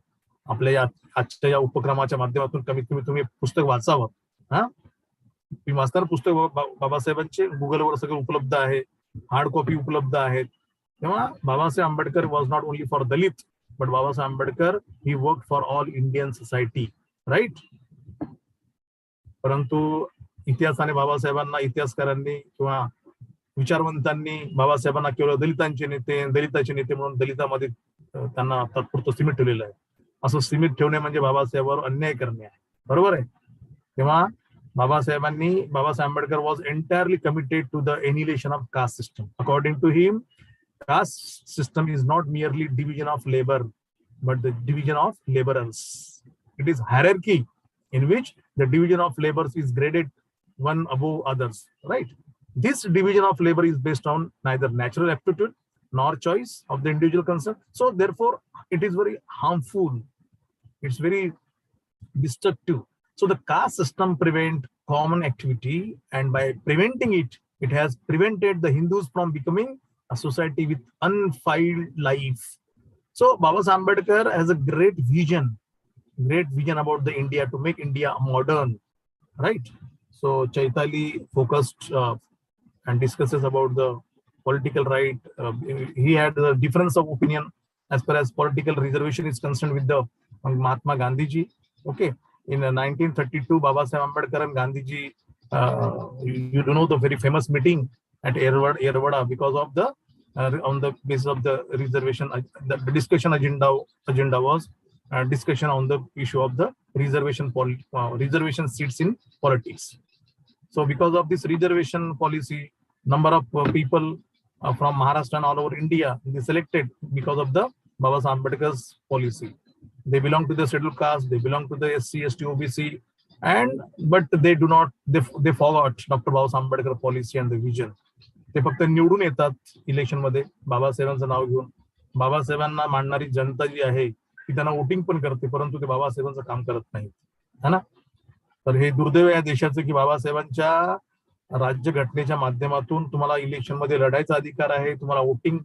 E: आपल्या आजच्या या उपक्रमाच्या माध्यमातून कमीत कमी तुम्ही पुस्तक वाचावं. तुम्ही वाचताना पुस्तक बाबासाहेबांचे गुगलवर सगळं उपलब्ध आहे, हार्ड कॉपी उपलब्ध आहेत. तेव्हा Babasaheb Ambedkar was not only for Dalit, but Babasaheb Ambedkar he work for all Indian society, right. परंतु इतिहासाने बाबासाहेबांना, इतिहासकारांनी किंवा विचारवंतांनी बाबासाहेबांना केवळ दलितांचे नेते म्हणून दलितांमध्ये त्यांना तात्पुरतं सीमित ठेवलेलं आहे. असं सीमित ठेवणे म्हणजे बाबासाहेबांवर अन्याय करणे आहे, बरोबर आहे. तेव्हा Babasaheb Ambedkar was entirely committed to the annihilation of caste system. According to him, caste system is not merely division of labor, but the division of laborers. It is hierarchy in which the division of labors is graded one above others, right? This division of labor is based on neither natural aptitude nor choice of the individual concerned. So therefore, it is very harmful. It's very destructive. So the caste system prevent common activity, and by preventing it, it has prevented the Hindus from becoming a society with unfiled life. So Babasaheb Ambedkar has a great vision about the India, to make India modern, right? So Chaitali focused and discusses about the political right. He had a difference of opinion as far as political reservation is concerned with the Mahatma Gandhi ji. Okay, in 1932, Babasaheb Ambedkar and Gandhi ji, you don't know the very famous meeting at Yerwada because of the on the basis of the reservation. The discussion agenda was discussion on the issue of the reservation seats in politics. So because of this reservation policy, number of people from Maharashtra and all over India, they selected because of the Babasaheb Ambedkar's policy. They belong to the scheduled caste, they belong to the SC, ST, OBC, but they forgot Dr. Babasaheb Ambedkar policy and the vision. ते फक्त निवडून येतात election मध्ये बाबासाहेबांचं नाव घेऊन. बाबासाहेबांना मानणारी जनता जी आहे ती त्यांना वोटिंग पण करते, परंतु ते बाबासाहेबांचं काम करत नाहीत, है ना. तर हे दुर्दैव या देशाचं की बाबासाहेबांच्या राज्यघटनेच्या माध्यमातून तुम्हाला इलेक्शन मध्ये लढायचा अधिकार आहे, तुम्हाला वोटिंग,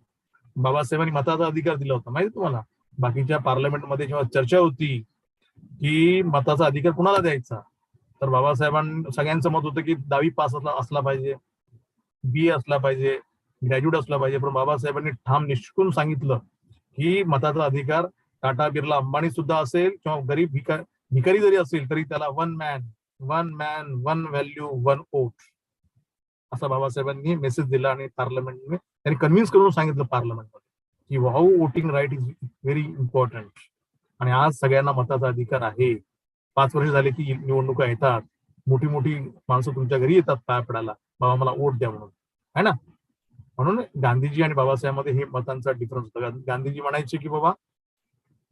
E: बाबासाहेबांनी मताचा अधिकार दिला होता माहिती तुम्हाला. बाकीच्या पार्लमेंटमध्ये जेव्हा चर्चा होती की मताचा अधिकार कुणाला द्यायचा, तर बाबासाहेबांना सगळ्यांचं मत होतं की 10वी पास असला पाहिजे, BA असला पाहिजे, ग्रॅज्युएट असला पाहिजे. पण बाबासाहेबांनी ठाम निश्चितून सांगितलं की मताचा अधिकार टाटा, बिर्ला, अंबानी सुद्धा असेल किंवा गरीब भिकारी जरी असेल तरी त्याला one man one value one vote असा बाबासाहेबांनी मेसेज दिला आणि पार्लमेंटने त्यांनी कन्व्हिन्स करून सांगितलं पार्लमेंटमध्ये की how voting right is very important. आणि आज सगळ्यांना मताचा अधिकार आहे. 5 वर्ष झाले की निवडणुका येतात, मोठी मोठी माणसं तुमच्या घरी येतात पाया पडायला, बाबा मला वोट द्या म्हणून, है ना. म्हणून गांधीजी आणि बाबासाहेबमध्ये हे मतांचा डिफरन्स होता. गांधीजी म्हणायचे की बाबा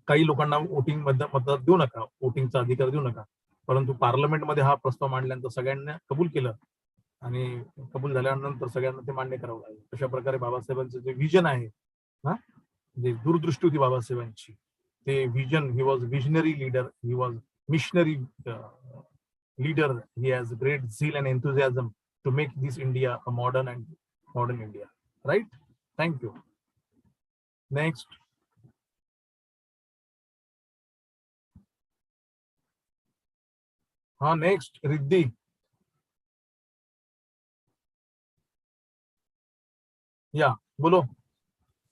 E: काही लोकांना वोटिंग मध्ये मत देऊ नका, वोटिंगचा अधिकार देऊ नका, परंतु पार्लमेंटमध्ये हा प्रस्ताव मांडल्यानंतर सगळ्यांनी कबूल केलं आणि कबूल झाल्यानंतर सगळ्यांना ते मान्य करावं लागलं. अशा प्रकारे बाबासाहेबांचं जे विजन आहे ना, जे दूरदृष्टी होती बाबासाहेबांची, ते vision, he was visionary leader, he was missionary leader, he has great zeal and enthusiasm to make this India a modern India. Right. Thank you. Next. हाँ, नेक्स्ट रिद्धि. या बोलो.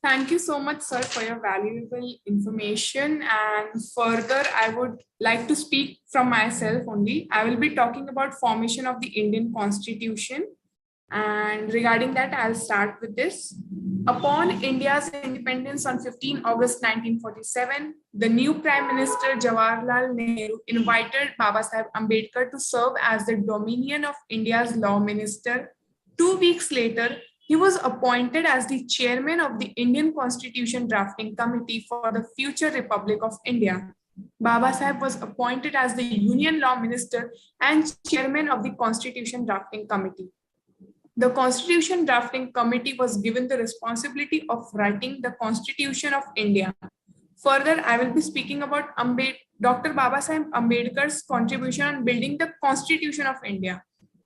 B: Thank you so much, sir, for your valuable information. And further, I would like to speak from myself only. I will be talking about formation of the Indian Constitution. And regarding that, I'll start with this. Upon India's independence on 15 August 1947, the new Prime Minister Jawaharlal Nehru invited Babasaheb Ambedkar to serve as the Dominion of India's Law Minister. 2 weeks later, he was appointed as the chairman of the Indian Constitution Drafting Committee for the future Republic of India. Babasaheb was appointed as the Union Law Minister and chairman of the Constitution Drafting Committee. The Constitution Drafting Committee was given the responsibility of writing the Constitution of India. Further, I will be speaking about Dr. Babasaheb Ambedkar's contribution on building the Constitution of India.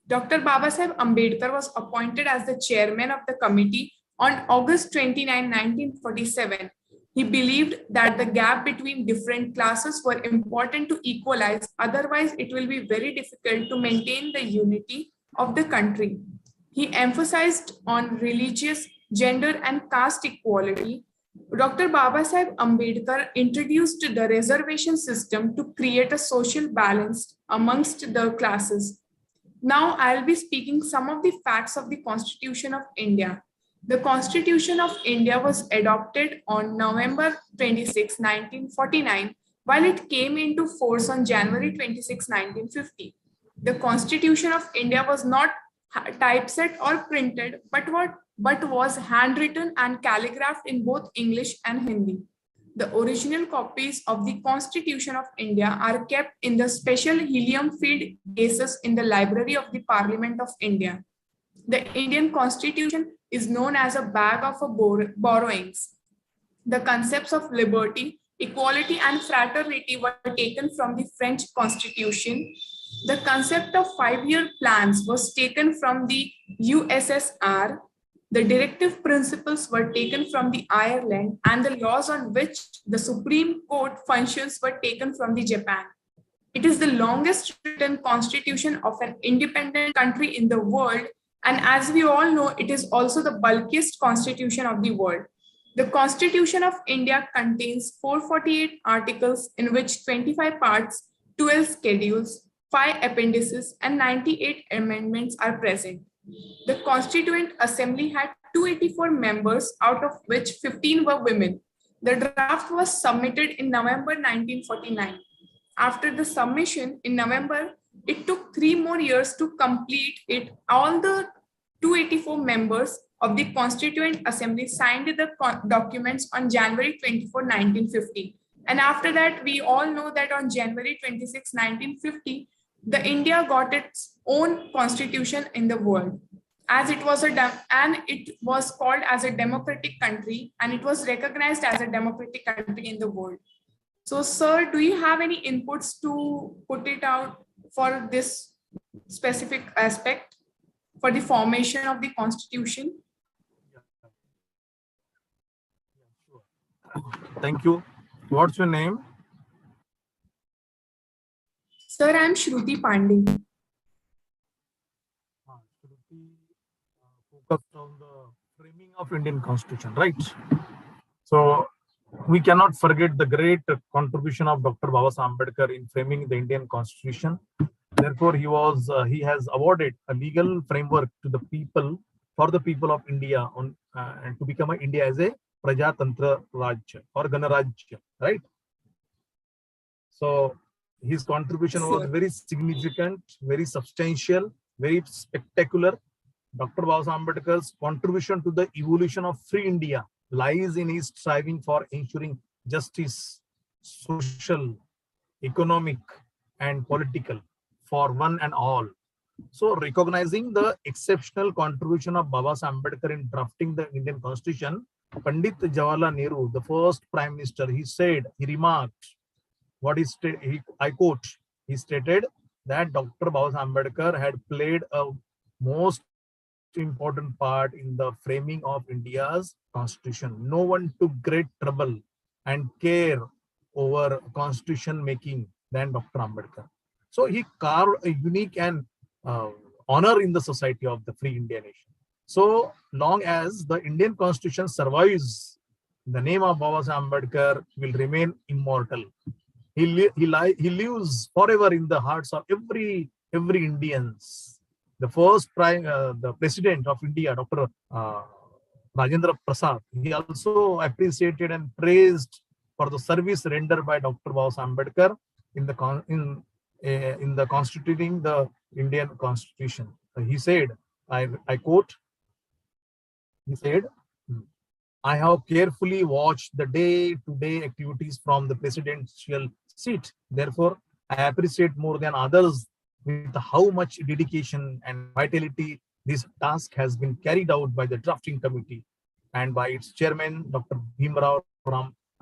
B: Dr. Babasaheb Ambedkar was appointed as the chairman of the committee on August 29, 1947. He believed that the gap between different classes were important to equalize, otherwise it will be very difficult to maintain the unity of the country. He emphasized on religious, gender, and caste equality. Dr. Babasaheb Ambedkar introduced the reservation system to create a social balance amongst the classes. Now I'll be speaking some of the facts of the Constitution of India. The Constitution of India was adopted on November 26, 1949, while it came into force on January 26, 1950. The Constitution of India was not typeset or printed, but was handwritten and calligraphed in both English and Hindi. The original copies of the Constitution of India are kept in the special helium-filled cases in the Library of the Parliament of India. The Indian Constitution is known as a bag of borrowings. The concepts of liberty, equality, and fraternity were taken from the French Constitution. The concept of 5-year plans was taken from the USSR. The directive principles were taken from the Ireland, and the laws on which the Supreme Court functions were taken from the Japan. It is the longest written constitution of an independent country in the world, and as we all know, it is also the bulkiest constitution of the world. The Constitution of India contains 448 articles, in which 25 parts, 12 schedules, 5 appendices, and 98 amendments are present. The Constituent Assembly had 284 members, out of which 15 were women. The draft was submitted in November 1949. After the submission in November, it took 3 more years to complete it. All the 284 members of the Constituent Assembly signed the documents on January 24, 1950. And after that, we all know that on January 26, 1950, the India got its own constitution in the world, as it was it was called as a democratic country, and it was recognized as a democratic country in the world. So, sir, do you have any inputs to put it out for this specific aspect for the formation of the constitution?
E: Thank you. What's your name?
B: Sir, I'm Shruti Pandey.
E: Shruti focused on the framing of Indian Constitution, right? So we cannot forget the great contribution of Dr. Babasaheb Ambedkar in framing the Indian Constitution. Therefore, he has awarded a legal framework to the people, for the people of India, and to become India as a Prajatantra Rajya or Ganarajya, right? So his contribution was very significant, very substantial, very spectacular. Dr. Babasaheb Ambedkar's contribution to the evolution of free India lies in his striving for ensuring justice, social, economic, and political for one and all. So, recognizing the exceptional contribution of Babasaheb Ambedkar in drafting the Indian Constitution, Pandit Jawaharlal Nehru, the first Prime Minister, he remarked, I quote, he stated that Dr. Babasaheb Ambedkar had played a most important part in the framing of India's constitution. No one took great trouble and care over constitution making than Dr. Ambedkar. So he carved a unique and honor in the society of the free Indian nation. So long as the Indian constitution survives, the name of Babasaheb Ambedkar will remain immortal. He lives forever in the hearts of every Indians. The first the president of India, Dr. Rajendra Prasad, he also appreciated and praised for the service rendered by Dr. Babasaheb Ambedkar in the constituting the Indian Constitution. He said, I quote, he said, I have carefully watched the day-to-day activities from the presidential seat. Therefore, I appreciate more than others with how much dedication and vitality this task has been carried out by the drafting committee and by its chairman, Dr. Bhimrao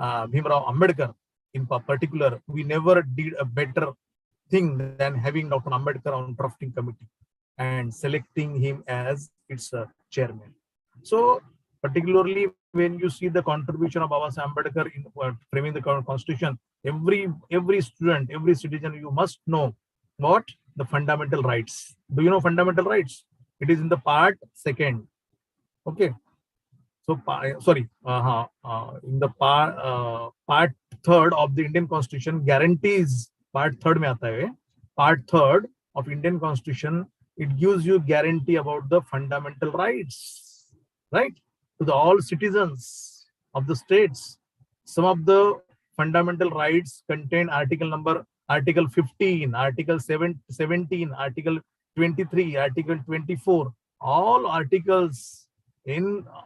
E: Ambedkar. In particular, we never did a better thing than having Dr. Ambedkar on drafting committee and selecting him as its chairman. So, particularly when you see the contribution of Babasaheb Ambedkar in framing the constitution, every student, every citizen, you must know what the fundamental rights. Do you know fundamental rights? It is in the part 2nd. Okay. So, in the part 3rd of the Indian Constitution guarantees, part 3rd of Indian Constitution, it gives you guarantee about the fundamental rights, right? To all citizens of the states. Some of the fundamental rights contain Article 15, Article 17, Article 23, Article 24. All articles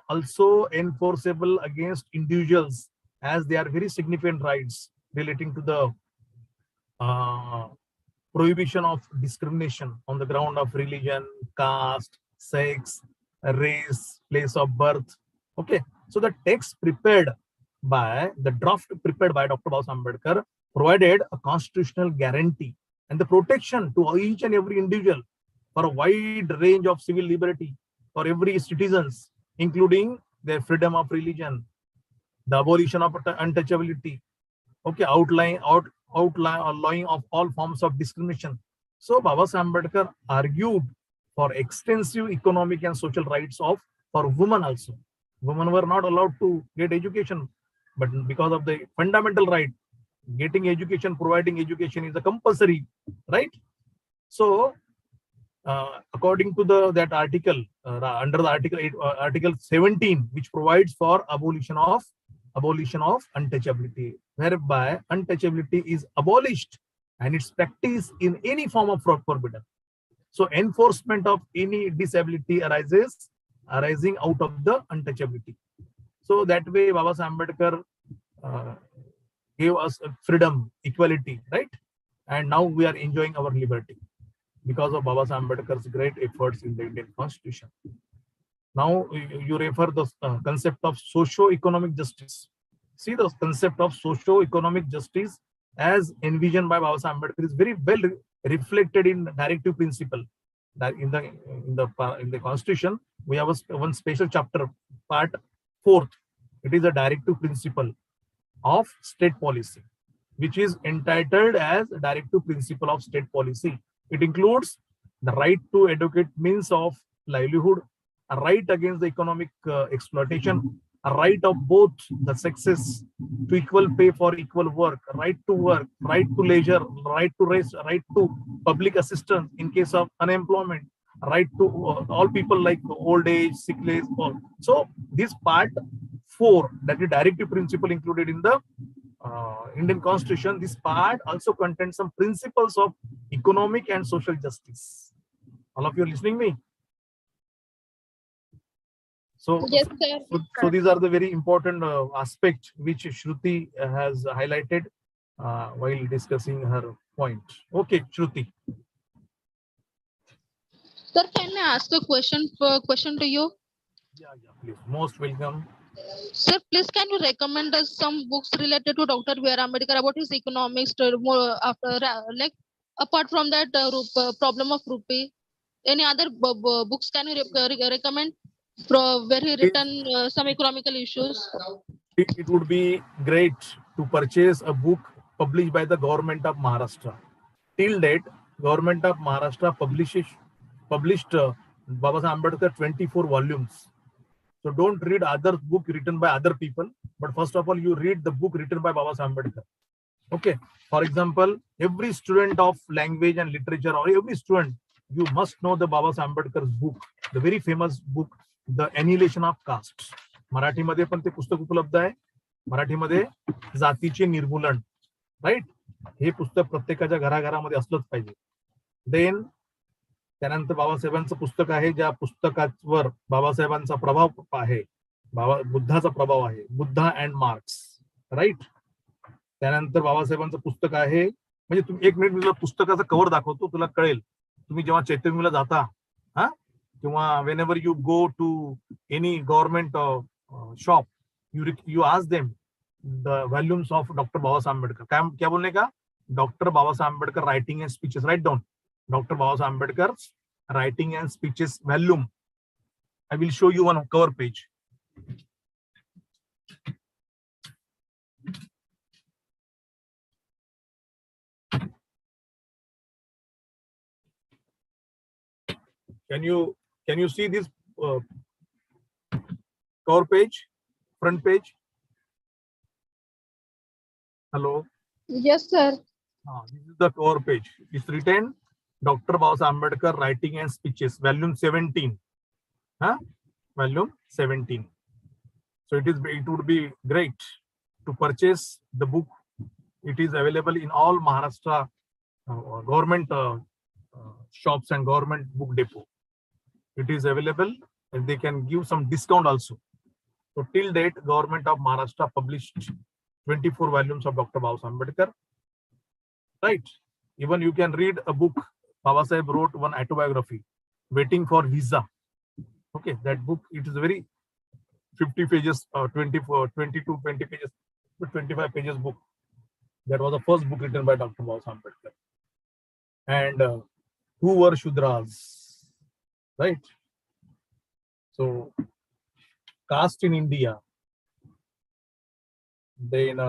E: also enforceable against individuals, as they are very significant rights relating to the prohibition of discrimination on the ground of religion, caste, sex, race, place of birth. Okay, so the text the draft prepared by Dr. Babasaheb Ambedkar provided a constitutional guarantee and the protection to each and every individual for a wide range of civil liberty for every citizens, including their freedom of religion, the abolition of untouchability, okay, outlawing of all forms of discrimination. So Babasaheb Ambedkar argued for extensive economic and social rights for women also. Women were not allowed to get education, but because of the fundamental right, getting education, providing education is a compulsory, right? So, according to that article, under the Article 17, which provides for abolition of untouchability, whereby untouchability is abolished and its practice in any form of forbidden. So, enforcement of any disability arising out of the untouchability. So that way, Babasaheb Ambedkar gave us freedom, equality, right? And now we are enjoying our liberty because of Babasaheb Ambedkar's great efforts in the Indian Constitution. Now you refer the concept of socio-economic justice. See, the concept of socio-economic justice as envisioned by Babasaheb Ambedkar is very well reflected in directive principle. That in the Constitution, we have one special chapter, part 4th. It is a directive principle of state policy, which is entitled as directive principle of state policy. It includes the right to adequate means of livelihood, a right against the economic exploitation, a right of both the sexes to equal pay for equal work, right to work, right to leisure, right to rest, right to public assistance in case of unemployment, right to all people like old age, sick leave. So this part 4, that is directive principle included in the Indian Constitution, this part also contains some principles of economic and social justice. All of you are listening me? So,
F: Yes, sir.
E: so these are the very important aspects which Shruti has highlighted while discussing her point. Okay, Shruti.
F: Sir, can I ask a question to you?
E: Yeah, please. Most welcome.
F: Sir, please can you recommend us some books related to Dr. B.R. Ambedkar about his economics, more after like apart from that problem of rupee? Any other books can you recommend where he written some economical issues?
E: It would be great to purchase a book published by the government of Maharashtra. Till date, government of Maharashtra published Babasaheb Ambedkar 24 volumes. So don't read other book written by other people, but first of all, you read the book written by Babasaheb Ambedkar. Okay. For example, every student of language and literature, or every student, you must know the Babasaheb Ambedkar's book, the very famous book, The Annihilation of Castes. मराठीमध्ये पण ते पुस्तक उपलब्ध आहे. मराठीमध्ये जातीचे निर्मूलन, right. हे पुस्तक प्रत्येकाच्या घराघरामध्ये असलंच पाहिजे. देन त्यानंतर बाबासाहेबांचं पुस्तक आहे, ज्या पुस्तकावर बाबासाहेबांचा प्रभाव आहे, बुद्धाचा प्रभाव आहे, बुद्धा अँड मार्क्स, राईट. त्यानंतर बाबासाहेबांचं पुस्तक आहे, म्हणजे तुम्ही 1 मिनिट मी तुला पुस्तकाचं कव्हर दाखवतो, तुला कळेल. तुम्ही जेव्हा चैतन्यला जाता किंवा whenever you go to any government shop, you ask them the volumes of Dr. Babasaheb Ambedkar. क्या बोलने का? Dr. Babasaheb Ambedkar writing and speeches. Write down Dr. Babasaheb Ambedkar's writing and speeches volume. I will show you one cover page. Can you see this cover page, front page? Hello.
F: Yes, sir.
E: This is the cover page. It's written Dr. Babasaheb Ambedkar writing and speeches, volume 17. Volume 17. So it would be great to purchase the book. It is available in all Maharashtra government shops and government book depot. It is available, and they can give some discount also. So till date, government of Maharashtra published 24 volumes of Dr. Babasaheb Ambedkar. Right. Even you can read a book. Babasaheb wrote one autobiography, Waiting for Visa. Okay, that book, it is a very 50 pages, 22, 20 pages, 25 pages book. That was the first book written by Dr. Babasaheb Ambedkar. And who were Shudras? Right. So, caste in India. Then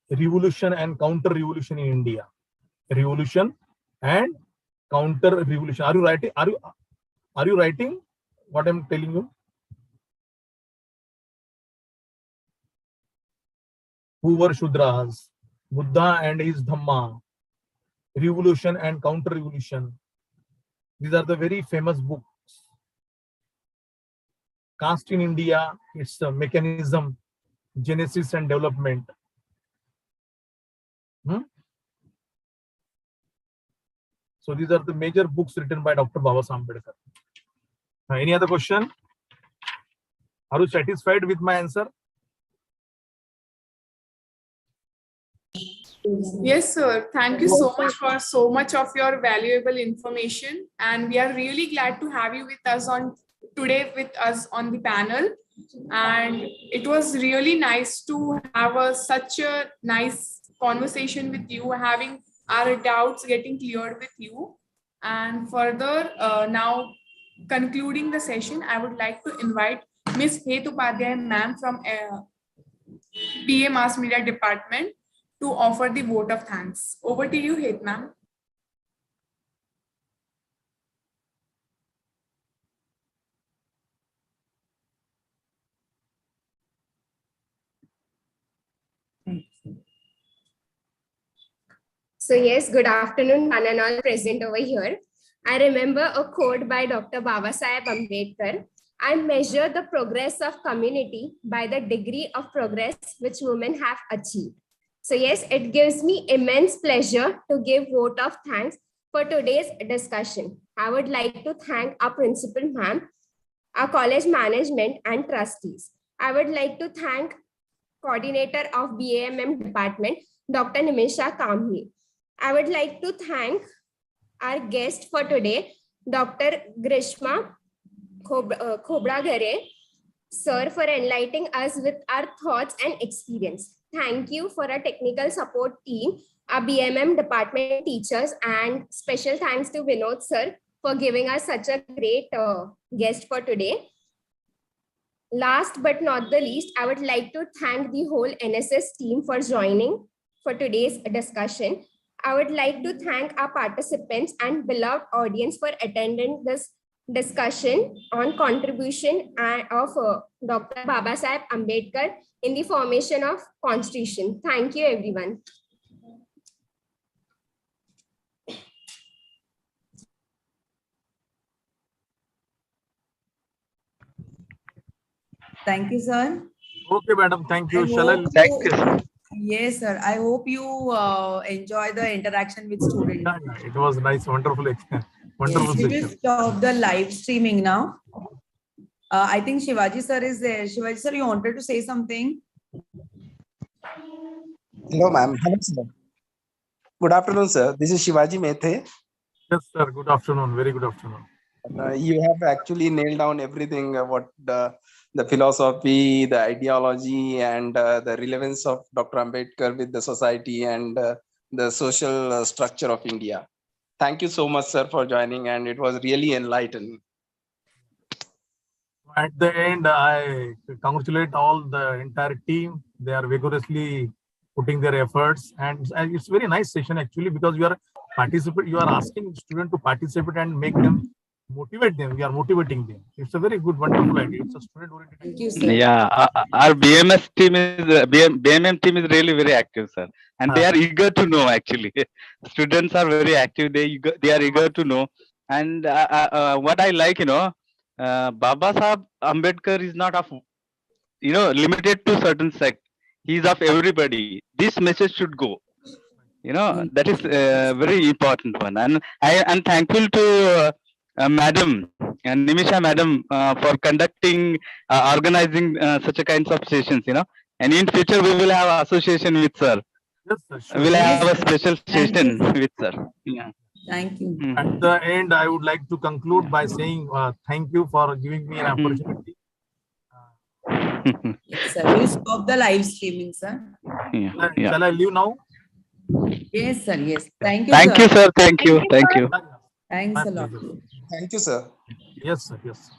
E: revolution and counter-revolution in India. Revolution and counter-revolution. Are you writing? Are you writing what I'm telling you? Who were Shudras? Buddha and his Dhamma. Revolution and counter-revolution. These are the very famous books. Caste in India, its mechanism, genesis and development. So these are the major books written by Dr. Babasaheb Ambedkar. Any other question? Are you satisfied with my answer?
B: Yes, sir. Thank you so much for so much of your valuable information. And we are really glad to have you with us on the panel. And it was really nice to have such a nice conversation with you, having our doubts getting cleared with you. And further, now concluding the session, I would like to invite Ms. Het Upadhyay ma'am from BA Mass Media Department to offer the vote of thanks. Over to you, Het ma'am.
H: So yes, good afternoon, one and all present over here. I remember a quote by Dr. Babasaheb Ambedkar. I measure the progress of community by the degree of progress which women have achieved. So yes, it gives me immense pleasure to give vote of thanks for today's discussion. I would like to thank our principal ma'am, our college management and trustees. I would like to thank coordinator of BAMM department, Dr. Nimisha Kamble. I would like to thank our guest for today, Dr. Grishma Khobragare, sir, for enlightening us with our thoughts and experience. Thank you for our technical support team, our BMM department teachers, and special thanks to Vinod sir for giving us such a great guest for today. Last but not the least, I would like to thank the whole NSS team for joining for today's discussion. I would like to thank our participants and beloved audience for attending this discussion on contribution of Dr. Babasaheb Ambedkar in the formation of Constitution. Thank you, everyone.
A: Thank you, sir.
E: Okay, madam. Thank you.
A: I
E: Shall I?
A: hope
I: Thank
A: you-
I: you, sir.
A: Yes, sir. I hope you enjoy the interaction with students.
E: Yeah, it was nice, wonderful, wonderful
A: Yes, we will
E: session.
A: stop the live streaming now. I think Shivaji sir is there. Shivaji sir, you wanted to say something?
I: Hello, ma'am. Hello, sir. Good afternoon, sir. This is Shivaji Methe.
E: Yes, sir. Good afternoon. Very good afternoon.
I: You have actually nailed down everything, what the philosophy, the ideology, and the relevance of Dr. Ambedkar with the society and the social structure of India. Thank you so much, sir, for joining, and it was really enlightening.
E: At the end, I congratulate all the entire team. They are vigorously putting their efforts, and it's very nice session actually, because you are asking students to participate and make them motivate them. We are motivating them. It's a very good, wonderful idea. It's a student oriented.
A: Thank you, sir.
J: Yeah, our BMS team is BMM team is really very active, sir, and they are eager to know. Actually, students are very active. They are eager to know, and what I like, Babasaheb Ambedkar is not of limited to certain sect. He is of everybody. This message should go. That is a very important one, and I am thankful to Madam and Nimisha Madam for conducting, organizing such a kinds of sessions. And in future we will have association with sir.
E: Yes, sir. Sure.
J: We'll have
A: Yes,
J: a
A: sir.
J: special
A: Thank
J: session
A: you.
J: with sir. Yeah.
A: Thank you.
E: At the end, I would like to conclude by saying thank you for giving me an opportunity.
A: Yes, sir. We'll stop the live streaming, sir.
J: Yeah.
E: Shall I leave now?
A: Yes, sir. Yes. Thank you,
J: Thank
A: sir.
J: you, sir. Thank you. Thank you.
A: Thanks
E: My
A: a lot.
E: pleasure.
I: Thank you, sir.
E: Yes, sir. Yes.